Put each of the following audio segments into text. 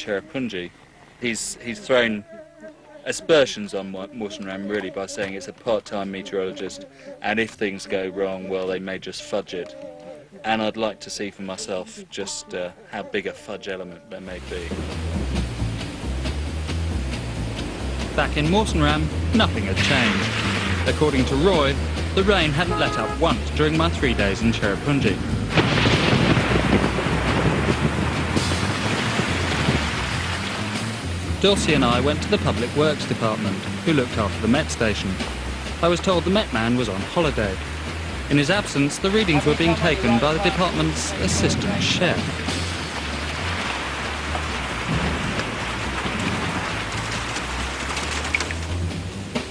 Cherrapunji, he's thrown aspersions on Mawson Ram really by saying it's a part-time meteorologist, and if things go wrong, well, they may just fudge it. And I'd like to see for myself just how big a fudge element there may be. Back in Mawson Ram, nothing had changed. According to Roy, the rain hadn't let up once during my 3 days in Cherrapunji. Dulcie and I went to the Public Works Department, who looked after the Met station. I was told the Met man was on holiday. In his absence, the readings were being taken by the department's assistant chef.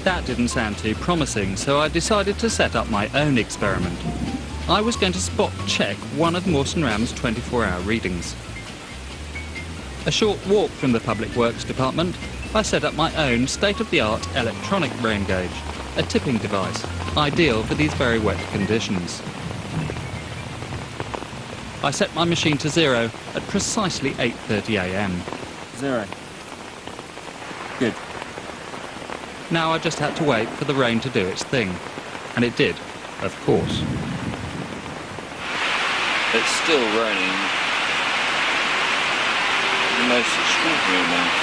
That didn't sound too promising, so I decided to set up my own experiment. I was going to spot check one of Mawson Ram's 24-hour readings. A short walk from the Public Works Department, I set up my own state-of-the-art electronic rain gauge, a tipping device, ideal for these very wet conditions. I set my machine to 0 at precisely 8:30 a.m. 0. Good. Now I just had to wait for the rain to do its thing. And it did, of course. It's still raining. The most extraordinary amount.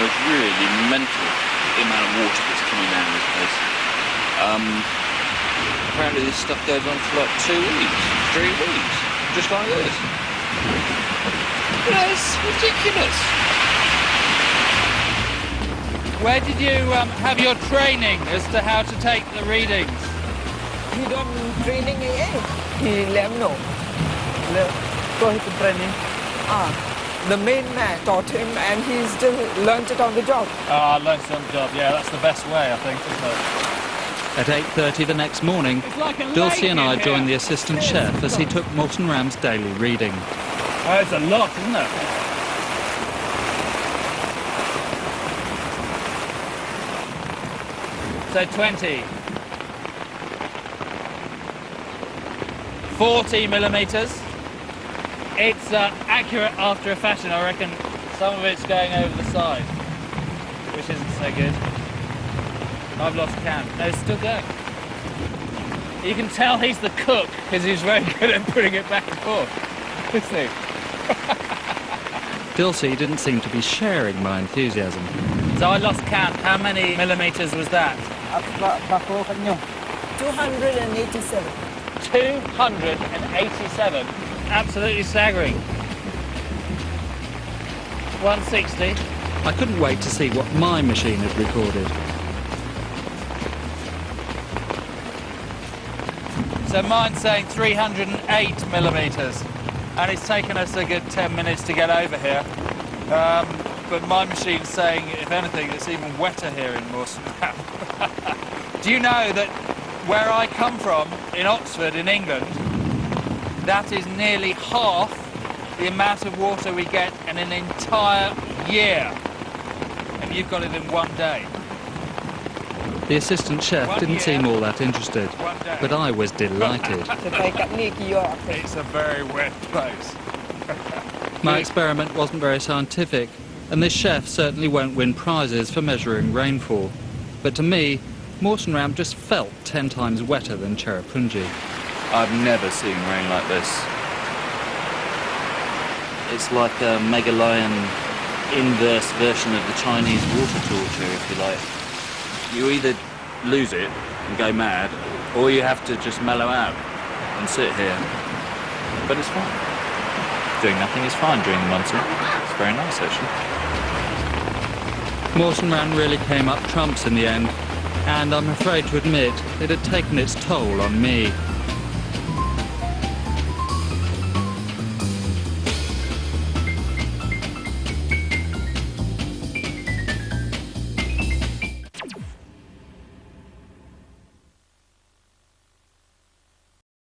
It's really mental, the amount of water that's coming down this place. Apparently this stuff goes on for like 2 weeks, 3 weeks, just like this. You know, it's ridiculous. Where did you have your training as to how to take the readings? He done training here. He left no. Go to training. The main man taught him, and he's just learned it on the job. Ah, learned it on the job. Yeah, that's the best way, I think, isn't At it? 8:30 the next morning, Dulcie and I joined the assistant chef as he took Mawson Ram's daily reading. Oh, it's a lot, isn't it? So 20. 40 millimetres. It's accurate after a fashion. I reckon some of it's going over the side, which isn't so good. I've lost count. No, it's still going. You can tell he's the cook because he's very good at putting it back and forth, isn't he? Dulcie didn't seem to be sharing my enthusiasm. So I lost count. How many millimetres was that? 287. 287. Absolutely staggering. 160. I couldn't wait to see what my machine had recorded. So mine's saying 308 millimetres, and it's taken us a good 10 minutes to get over here. But my machine's saying, if anything, it's even wetter here in Mawson Ram. Do you know that where I come from, in Oxford, in England, that is nearly half the amount of water we get in an entire year. And you've got it in 1 day. The assistant chef didn't seem all that interested, but I was delighted. It's a very wet place. My experiment wasn't very scientific, and this chef certainly won't win prizes for measuring rainfall. But to me, Mawson Ram just felt 10 times wetter than Cherrapunji. I've never seen rain like this. It's like a Megalion inverse version of the Chinese water torture, if you like. You either lose it and go mad, or you have to just mellow out and sit here. But it's fine. Doing nothing is fine during the monsoon. It's very nice, actually. Mawson Ram really came up trumps in the end, and I'm afraid to admit it had taken its toll on me.